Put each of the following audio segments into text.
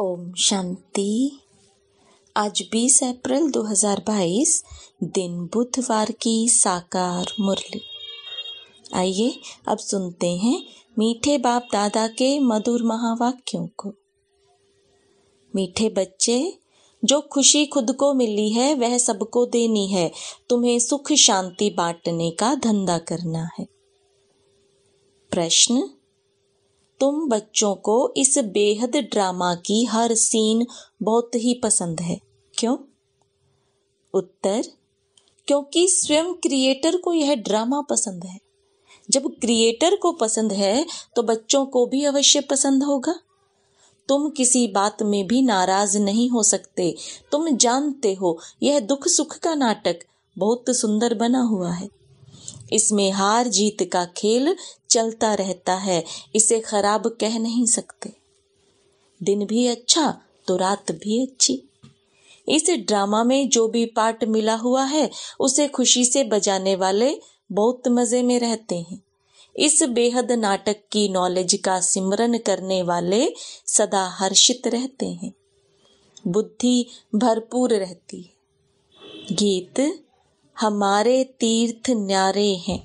ओम शांति। आज 20 अप्रैल 2022 दिन बुधवार की साकार मुरली। आइए अब सुनते हैं मीठे बाप दादा के मधुर महावाक्यों को। मीठे बच्चे, जो खुशी खुद को मिली है वह सबको देनी है। तुम्हें सुख शांति बांटने का धंधा करना है। प्रश्न: तुम बच्चों को इस बेहद ड्रामा की हर सीन बहुत ही पसंद है, क्यों? उत्तर: क्योंकि स्वयं क्रिएटर को यह ड्रामा पसंद है। जब क्रिएटर को पसंद है तो बच्चों को भी अवश्य पसंद होगा। तुम किसी बात में भी नाराज नहीं हो सकते। तुम जानते हो यह दुख सुख का नाटक बहुत सुंदर बना हुआ है। इसमें हार जीत का खेल चलता रहता है, इसे खराब कह नहीं सकते। दिन भी अच्छा तो रात भी अच्छी। इस ड्रामा में जो भी पार्ट मिला हुआ है उसे खुशी से बजाने वाले बहुत मजे में रहते हैं। इस बेहद नाटक की नॉलेज का सिमरन करने वाले सदा हर्षित रहते हैं। बुद्धि भरपूर रहती है। गीत: हमारे तीर्थ न्यारे हैं।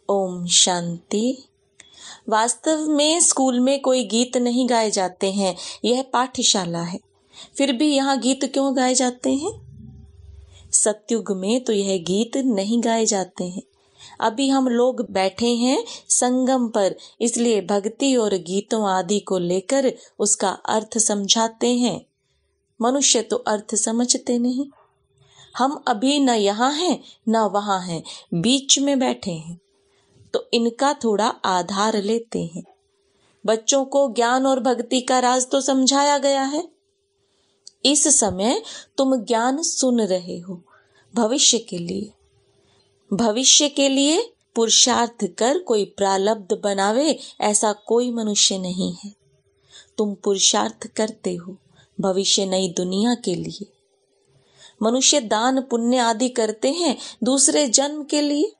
ओम शांति। वास्तव में स्कूल में कोई गीत नहीं गाए जाते हैं, यह पाठशाला है। फिर भी यहाँ गीत क्यों गाए जाते हैं? सतयुग में तो यह गीत नहीं गाए जाते हैं। अभी हम लोग बैठे हैं संगम पर, इसलिए भक्ति और गीतों आदि को लेकर उसका अर्थ समझाते हैं। मनुष्य तो अर्थ समझते नहीं। हम अभी न यहाँ हैं न वहाँ हैं, बीच में बैठे हैं, तो इनका थोड़ा आधार लेते हैं। बच्चों को ज्ञान और भक्ति का राज तो समझाया गया है। इस समय तुम ज्ञान सुन रहे हो भविष्य के लिए। भविष्य के लिए पुरुषार्थ कर कोई प्रारब्ध बनावे, ऐसा कोई मनुष्य नहीं है। तुम पुरुषार्थ करते हो भविष्य नई दुनिया के लिए। मनुष्य दान पुण्य आदि करते हैं दूसरे जन्म के लिए।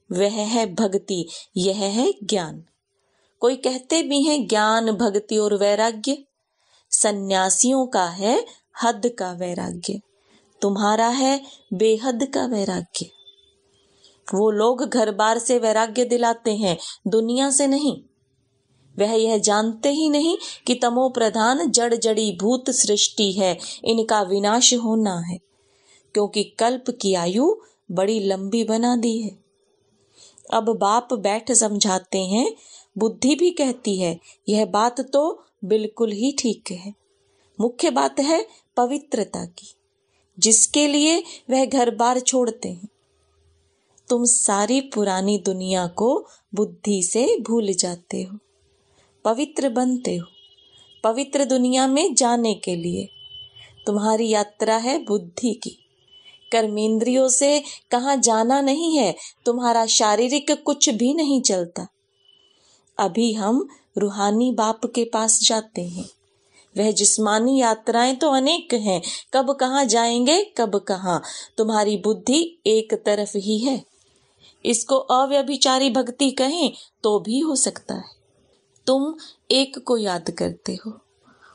वह है भक्ति, यह है ज्ञान। कोई कहते भी हैं ज्ञान भक्ति और वैराग्य। सन्यासियों का है हद का वैराग्य, तुम्हारा है बेहद का वैराग्य। वो लोग घर बार से वैराग्य दिलाते हैं, दुनिया से नहीं। वह यह जानते ही नहीं कि तमो प्रधान जड़ जड़ी भूत सृष्टि है, इनका विनाश होना है, क्योंकि कल्प की आयु बड़ी लंबी बना दी है। अब बाप बैठ समझाते हैं। बुद्धि भी कहती है यह बात तो बिल्कुल ही ठीक है। मुख्य बात है पवित्रता की, जिसके लिए वह घर बार छोड़ते हैं। तुम सारी पुरानी दुनिया को बुद्धि से भूल जाते हो, पवित्र बनते हो। पवित्र दुनिया में जाने के लिए तुम्हारी यात्रा है बुद्धि की। कर्मेंद्रियों से कहाँ जाना नहीं है, तुम्हारा शारीरिक कुछ भी नहीं चलता। अभी हम रूहानी बाप के पास जाते हैं। वह जिस्मानी यात्राएं तो अनेक हैं, कब कहाँ जाएंगे कब कहाँ। तुम्हारी बुद्धि एक तरफ ही है। इसको अव्यभिचारी भक्ति कहें तो भी हो सकता है। तुम एक को याद करते हो,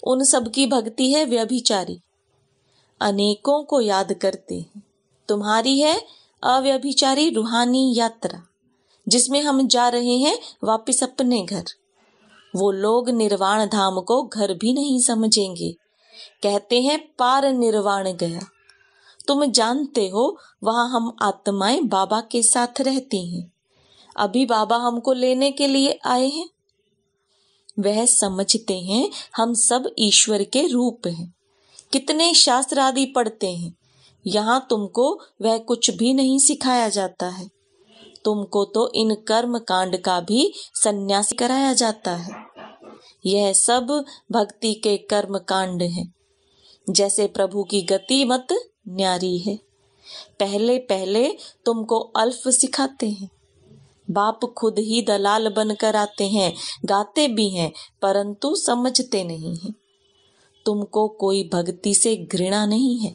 उन सब की भक्ति है व्यभिचारी। अनेकों को याद करते हैं। तुम्हारी है अव्यभिचारी रूहानी यात्रा, जिसमें हम जा रहे हैं वापस अपने घर। वो लोग निर्वाण धाम को घर भी नहीं समझेंगे, कहते हैं पार निर्वाण गया। तुम जानते हो वहां हम आत्माएं बाबा के साथ रहती हैं। अभी बाबा हमको लेने के लिए आए हैं। वह समझते हैं हम सब ईश्वर के रूप हैं। कितने शास्त्र आदि पढ़ते हैं, यहाँ तुमको वह कुछ भी नहीं सिखाया जाता है। तुमको तो इन कर्म कांड का भी संन्यास कराया जाता है। यह सब भक्ति के कर्म कांड हैं। जैसे प्रभु की गति मत न्यारी है। पहले पहले तुमको अल्फ सिखाते हैं। बाप खुद ही दलाल बनकर आते हैं, गाते भी हैं, परंतु समझते नहीं हैं। तुमको कोई भक्ति से घृणा नहीं है,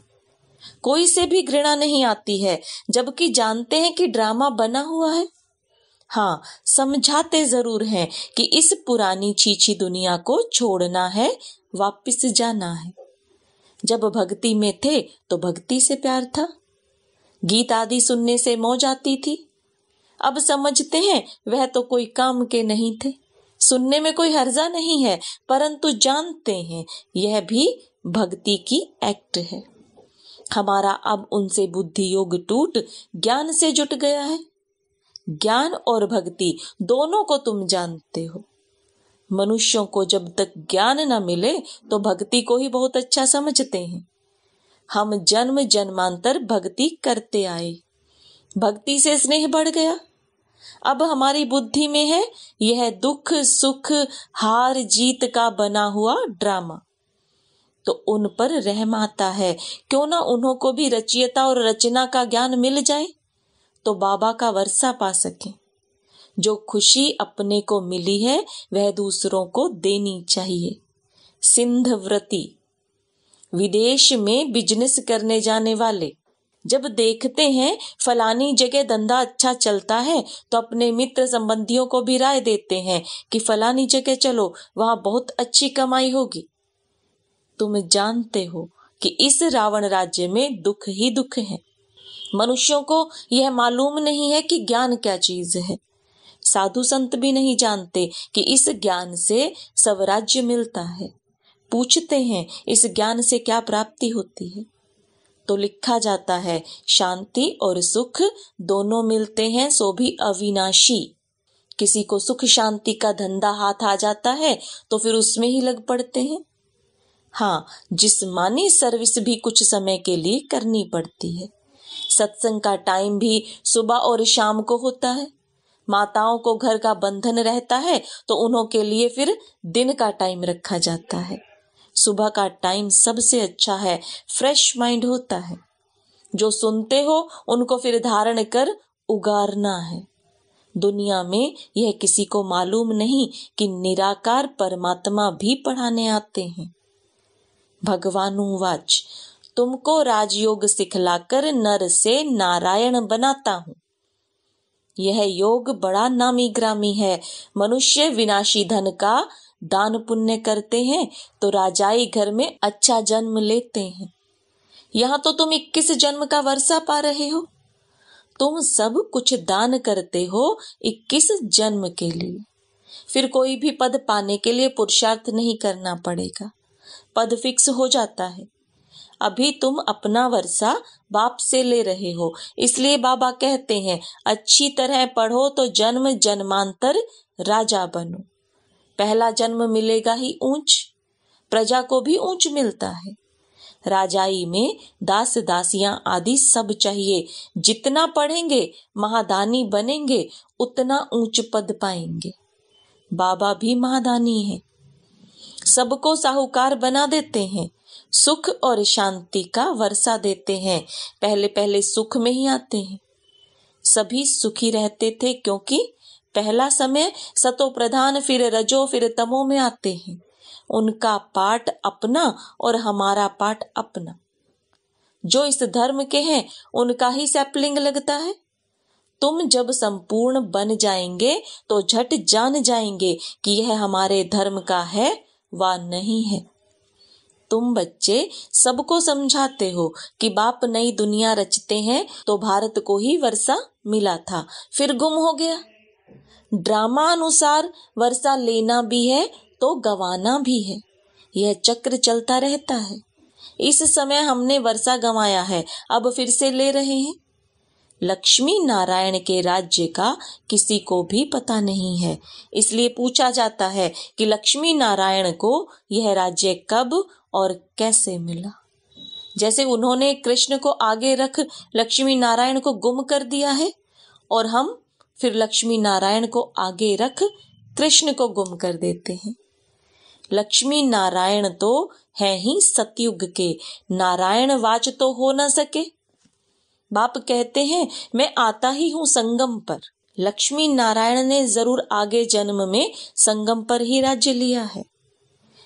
कोई से भी घृणा नहीं आती है, जबकि जानते हैं कि ड्रामा बना हुआ है। हाँ, समझाते जरूर हैं कि इस पुरानी छीछी दुनिया को छोड़ना है, वापस जाना है। जब भक्ति में थे तो भक्ति से प्यार था, गीत आदि सुनने से मौज आती थी। अब समझते हैं वह तो कोई काम के नहीं थे। सुनने में कोई हर्जा नहीं है, परंतु जानते हैं यह भी भक्ति की एक्ट है। हमारा अब उनसे बुद्धि योग टूट ज्ञान से जुट गया है। ज्ञान और भक्ति दोनों को तुम जानते हो। मनुष्यों को जब तक ज्ञान न मिले तो भक्ति को ही बहुत अच्छा समझते हैं। हम जन्म जन्मांतर भक्ति करते आए, भक्ति से स्नेह बढ़ गया। अब हमारी बुद्धि में है यह दुख सुख हार जीत का बना हुआ ड्रामा, तो उन पर रहम आता है। क्यों ना उन्हों को भी रचयिता और रचना का ज्ञान मिल जाए तो बाबा का वर्षा पा सके। जो खुशी अपने को मिली है वह दूसरों को देनी चाहिए। सिंधव्रती विदेश में बिजनेस करने जाने वाले जब देखते हैं फलानी जगह धंधा अच्छा चलता है तो अपने मित्र संबंधियों को भी राय देते हैं कि फलानी जगह चलो, वहां बहुत अच्छी कमाई होगी। तुम जानते हो कि इस रावण राज्य में दुख ही दुख है। मनुष्यों को यह मालूम नहीं है कि ज्ञान क्या चीज है। साधु संत भी नहीं जानते कि इस ज्ञान से स्वराज्य मिलता है। पूछते हैं इस ज्ञान से क्या प्राप्ति होती है, तो लिखा जाता है शांति और सुख दोनों मिलते हैं, सो भी अविनाशी। किसी को सुख शांति का धंधा हाथ आ जाता है तो फिर उसमें ही लग पड़ते हैं। हाँ, जिस्मानी सर्विस भी कुछ समय के लिए करनी पड़ती है। सत्संग का टाइम भी सुबह और शाम को होता है। माताओं को घर का बंधन रहता है तो उन्हों के लिए फिर दिन का टाइम रखा जाता है। सुबह का टाइम सबसे अच्छा है, फ्रेश माइंड होता है। जो सुनते हो उनको फिर धारण कर उगारना है। दुनिया में यह किसी को मालूम नहीं कि निराकार परमात्मा भी पढ़ाने आते हैं। भगवानुवाच, तुमको राजयोग सिखलाकर नर से नारायण बनाता हूँ। यह योग बड़ा नामी ग्रामी है। मनुष्य विनाशी धन का दान पुण्य करते हैं तो राजाई घर में अच्छा जन्म लेते हैं। यहाँ तो तुम 21 जन्म का वर्षा पा रहे हो। तुम सब कुछ दान करते हो 21 जन्म के लिए। फिर कोई भी पद पाने के लिए पुरुषार्थ नहीं करना पड़ेगा, पद फिक्स हो जाता है। अभी तुम अपना वर्षा बाप से ले रहे हो, इसलिए बाबा कहते हैं अच्छी तरह पढ़ो तो जन्म जन्मांतर राजा बनो। पहला जन्म मिलेगा ही ऊंच, प्रजा को भी ऊंच मिलता है। राजाई में दास दासियां आदि सब चाहिए। जितना पढ़ेंगे महादानी बनेंगे उतना ऊंच पद पाएंगे। बाबा भी महादानी है, सबको साहूकार बना देते हैं, सुख और शांति का वर्षा देते हैं। पहले पहले सुख में ही आते हैं। सभी सुखी रहते थे क्योंकि पहला समय सतो प्रधान, फिर रजो, फिर तमो में आते हैं। उनका पाठ अपना और हमारा पाठ अपना। जो इस धर्म के हैं उनका ही सैपलिंग लगता है। तुम जब संपूर्ण बन जाएंगे तो झट जान जाएंगे कि यह हमारे धर्म का है वा नहीं है। तुम बच्चे सबको समझाते हो कि बाप नई दुनिया रचते हैं तो भारत को ही वर्षा मिला था, फिर गुम हो गया। ड्रामा अनुसार वर्षा लेना भी है तो गंवाना भी है। यह चक्र चलता रहता है। इस समय हमने वर्षा गंवाया है, अब फिर से ले रहे हैं। लक्ष्मी नारायण के राज्य का किसी को भी पता नहीं है, इसलिए पूछा जाता है कि लक्ष्मी नारायण को यह राज्य कब और कैसे मिला। जैसे उन्होंने कृष्ण को आगे रख लक्ष्मी नारायण को गुम कर दिया है, और हम फिर लक्ष्मी नारायण को आगे रख कृष्ण को गुम कर देते हैं। लक्ष्मी नारायण तो है ही सतयुग के, नारायण वाच तो हो न सके। बाप कहते हैं मैं आता ही हूँ संगम पर। लक्ष्मी नारायण ने जरूर आगे जन्म में संगम पर ही राज्य लिया है।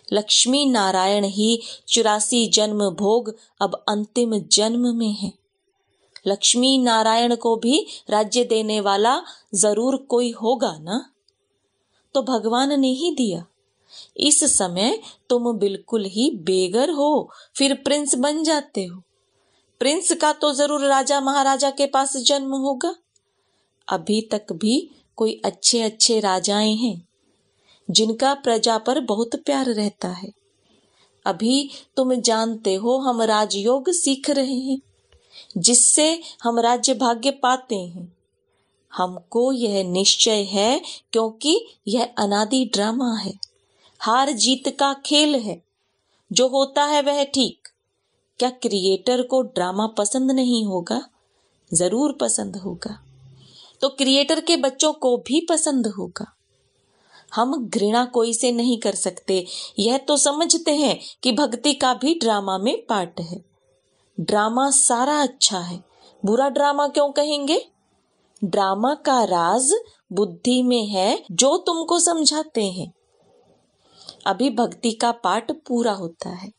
लक्ष्मी नारायण ही 84 जन्म भोग अब अंतिम जन्म में है। लक्ष्मी नारायण को भी राज्य देने वाला जरूर कोई होगा ना। तो भगवान ने ही दिया। इस समय तुम बिल्कुल ही बेघर हो, फिर प्रिंस बन जाते हो। प्रिंस का तो जरूर राजा महाराजा के पास जन्म होगा। अभी तक भी कोई अच्छे अच्छे राजाएं हैं जिनका प्रजा पर बहुत प्यार रहता है। अभी तुम जानते हो हम राजयोग सीख रहे हैं, जिससे हम राज्य भाग्य पाते हैं। हमको यह निश्चय है क्योंकि यह अनादि ड्रामा है, हार जीत का खेल है। जो होता है वह ठीक। क्या क्रिएटर को ड्रामा पसंद नहीं होगा? जरूर पसंद होगा। तो क्रिएटर के बच्चों को भी पसंद होगा। हम घृणा कोई से नहीं कर सकते। यह तो समझते हैं कि भक्ति का भी ड्रामा में पार्ट है। ड्रामा सारा अच्छा है, बुरा ड्रामा क्यों कहेंगे? ड्रामा का राज बुद्धि में है, जो तुमको समझाते हैं। अभी भक्ति का पाठ पूरा होता है।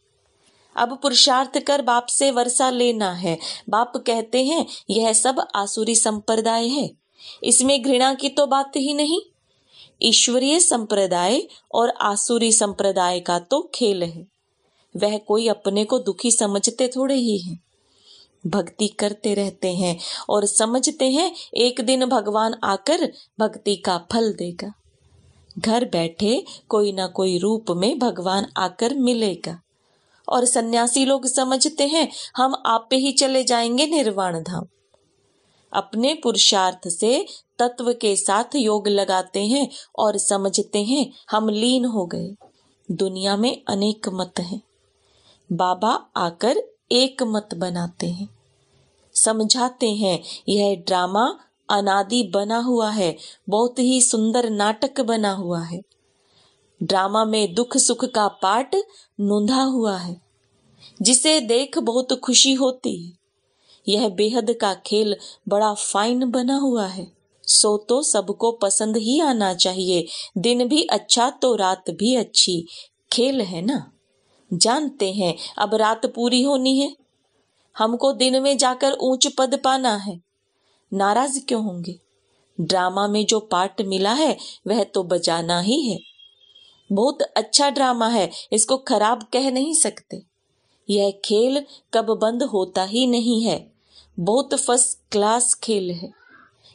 अब पुरुषार्थ कर बाप से वर्षा लेना है। बाप कहते हैं यह सब आसुरी संप्रदाय है, इसमें घृणा की तो बात ही नहीं। ईश्वरीय संप्रदाय और आसुरी संप्रदाय का तो खेल है। वह कोई अपने को दुखी समझते थोड़े ही हैं। भक्ति करते रहते हैं और समझते हैं एक दिन भगवान आकर भक्ति का फल देगा। घर बैठे कोई ना कोई रूप में भगवान आकर मिलेगा। और सन्यासी लोग समझते हैं हम आप पे ही चले जाएंगे निर्वाण धाम। अपने पुरुषार्थ से तत्व के साथ योग लगाते हैं और समझते हैं हम लीन हो गए। दुनिया में अनेक मत हैं, बाबा आकर एक मत बनाते हैं, समझाते हैं यह ड्रामा अनादि बना हुआ है, बहुत ही सुंदर नाटक बना हुआ है। ड्रामा में दुख सुख का पाठ नूंधा हुआ है, जिसे देख बहुत खुशी होती है। यह बेहद का खेल बड़ा फाइन बना हुआ है, सो तो सबको पसंद ही आना चाहिए। दिन भी अच्छा तो रात भी अच्छी, खेल है ना। जानते हैं अब रात पूरी होनी है, हमको दिन में जाकर ऊंच पद पाना है। नाराज क्यों होंगे? ड्रामा में जो पार्ट मिला है वह तो बजाना ही है। बहुत अच्छा ड्रामा है, इसको खराब कह नहीं सकते। यह खेल कब बंद होता ही नहीं है। बहुत फर्स्ट क्लास खेल है।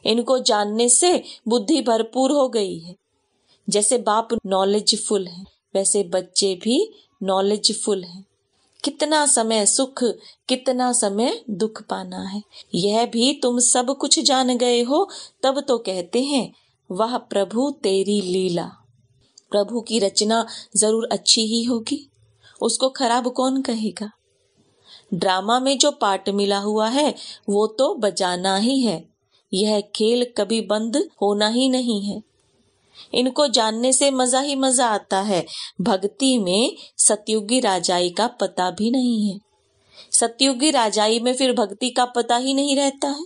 इनको जानने से बुद्धि भरपूर हो गई है। जैसे बाप नॉलेजफुल है, वैसे बच्चे भी नॉलेजफुल हैं। कितना समय सुख, कितना समय दुख पाना है, यह भी तुम सब कुछ जान गए हो। तब तो कहते हैं वाह प्रभु तेरी लीला। प्रभु की रचना जरूर अच्छी ही होगी, उसको खराब कौन कहेगा? ड्रामा में जो पार्ट मिला हुआ है वो तो बजाना ही है। यह खेल कभी बंद होना ही नहीं है। इनको जानने से मजा ही मजा आता है। भक्ति में सतयुगी राजाई का पता भी नहीं है। सतयुगी राजाई में फिर भक्ति का पता ही नहीं रहता है।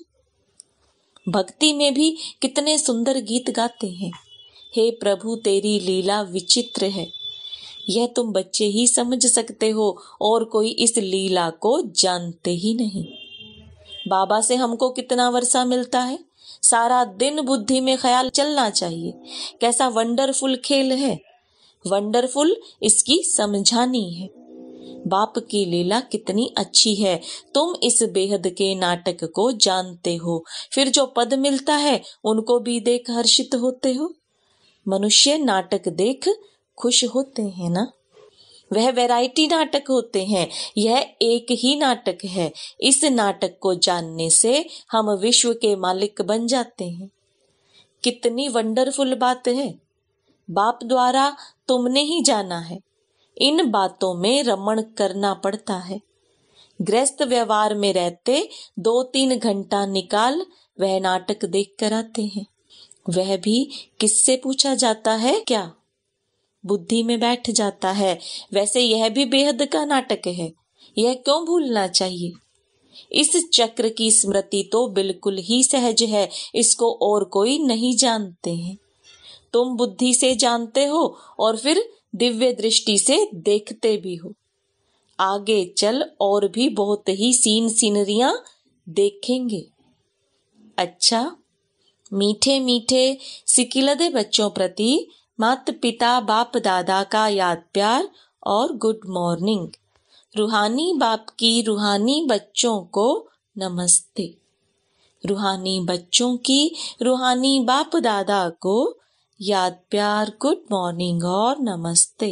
भक्ति में भी कितने सुंदर गीत गाते हैं। हे प्रभु तेरी लीला विचित्र है, यह तुम बच्चे ही समझ सकते हो, और कोई इस लीला को जानते ही नहीं। बाबा से हमको कितना वर्षा मिलता है। सारा दिन बुद्धि में ख्याल चलना चाहिए कैसा वंडरफुल खेल है। वंडरफुल इसकी समझानी है। बाप की लीला कितनी अच्छी है। तुम इस बेहद के नाटक को जानते हो, फिर जो पद मिलता है उनको भी देख हर्षित होते हो। मनुष्य नाटक देख खुश होते हैं ना। वह वैरायटी नाटक होते हैं, यह एक ही नाटक है। इस नाटक को जानने से हम विश्व के मालिक बन जाते हैं। कितनी वंडरफुल बात है। बाप द्वारा तुमने ही जाना है। इन बातों में रमण करना पड़ता है। गृहस्थ व्यवहार में रहते 2-3 घंटा निकाल वह नाटक देख कर आते हैं। वह भी किससे पूछा जाता है क्या? बुद्धि में बैठ जाता है। वैसे यह भी बेहद का नाटक है, यह क्यों भूलना चाहिए? इस चक्र की स्मृति तो बिल्कुल ही सहज है, इसको और कोई नहीं जानते हैं। तुम बुद्धि से जानते हो और फिर दिव्य दृष्टि से देखते भी हो। आगे चल और भी बहुत ही सीन सीनरियां देखेंगे। अच्छा, मीठे मीठे सिकिलदे बच्चों प्रति माता पिता बाप दादा का याद प्यार और गुड मॉर्निंग। रूहानी बाप की रूहानी बच्चों को नमस्ते। रूहानी बच्चों की रूहानी बाप दादा को याद प्यार गुड मॉर्निंग और नमस्ते।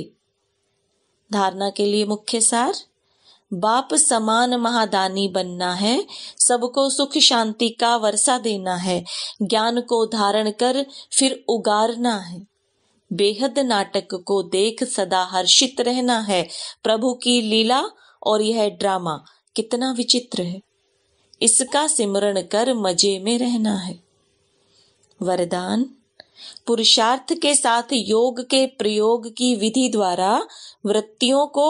धारणा के लिए मुख्य सार, बाप समान महादानी बनना है, सबको सुख शांति का वर्षा देना है, ज्ञान को धारण कर फिर उगारना है, बेहद नाटक को देख सदा हर्षित रहना है। प्रभु की लीला और यह ड्रामा कितना विचित्र है, इसका सिमरण कर मजे में रहना है। वरदान, पुरुषार्थ के साथ योग के प्रयोग की विधि द्वारा वृत्तियों को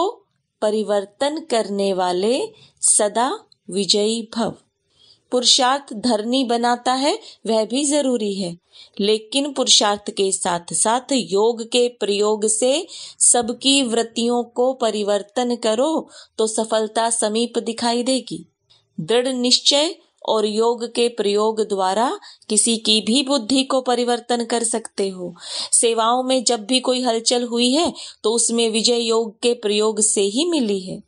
परिवर्तन करने वाले सदा विजयी भव। पुरुषार्थ धरनी बनाता है, वह भी जरूरी है, लेकिन पुरुषार्थ के साथ साथ योग के प्रयोग से सबकी वृत्तियों को परिवर्तन करो तो सफलता समीप दिखाई देगी। दृढ़ निश्चय और योग के प्रयोग द्वारा किसी की भी बुद्धि को परिवर्तन कर सकते हो। सेवाओं में जब भी कोई हलचल हुई है तो उसमें विजय योग के प्रयोग से ही मिली है।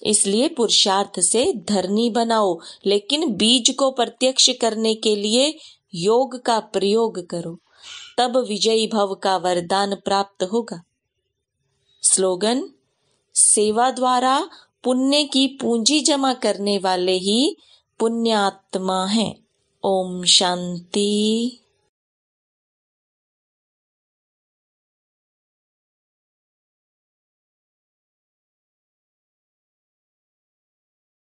इसलिए पुरुषार्थ से धरनी बनाओ, लेकिन बीज को प्रत्यक्ष करने के लिए योग का प्रयोग करो, तब विजयी भव का वरदान प्राप्त होगा। स्लोगन, सेवा द्वारा पुण्य की पूंजी जमा करने वाले ही पुण्यात्मा हैं। ओम शांति।